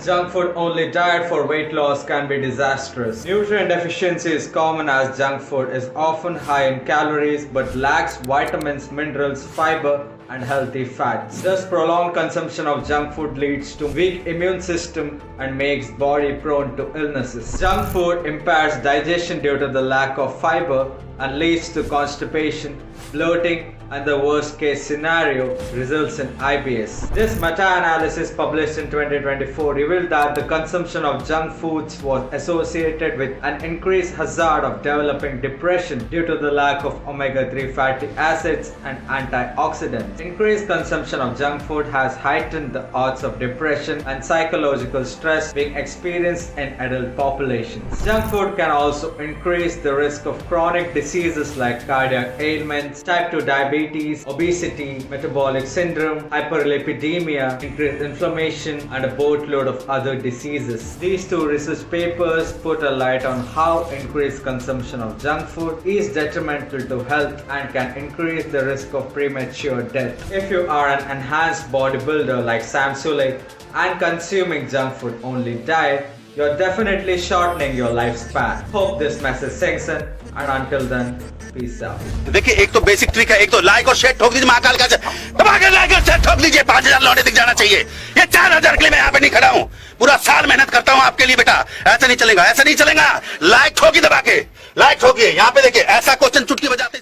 Junk food only diet for weight loss can be disastrous. Nutrient deficiency is common as junk food is often high in calories but lacks vitamins, minerals, fiber, and healthy fats. Thus, prolonged consumption of junk food leads to weak immune system and makes body prone to illnesses. Junk food impairs digestion due to the lack of fiber and leads to constipation, bloating, and the worst case scenario results in IBS. This meta-analysis published in 2024 revealed that the consumption of junk foods was associated with an increased hazard of developing depression due to the lack of omega-3 fatty acids and antioxidants. Increased consumption of junk food has heightened the odds of depression and psychological stress being experienced in adult populations. Junk food can also increase the risk of chronic diseases like cardiac ailments, type 2 diabetes, obesity, metabolic syndrome, hyperlipidemia, increased inflammation, and a boatload of other diseases. These two research papers put a light on how increased consumption of junk food is detrimental to health and can increase the risk of premature death. If you are an enhanced bodybuilder like Sam Sulek and consuming junk food only diet, you're definitely shortening your lifespan. Hope this message sinks in, and until then, peace out. देखिए एक तो basic trick है, एक तो like और share ठोक दीजिए महाकाल का दबा के लाइक और शेयर ठोक दीजिए 5000 लौटे दिख जाना चाहिए। ये 4000 के लिए मैं यहाँ पे नहीं खड़ा हूँ, पूरा साल मेहनत करता हूँ आपके लिए बेटा। ऐसा नहीं चलेगा, ऐसा नहीं चलेगा। लाइक ठोकी दबा के, लाइक ठोकिए। यहाँ पे देखिए ऐसा क्वेश्चन चुटकी बजाते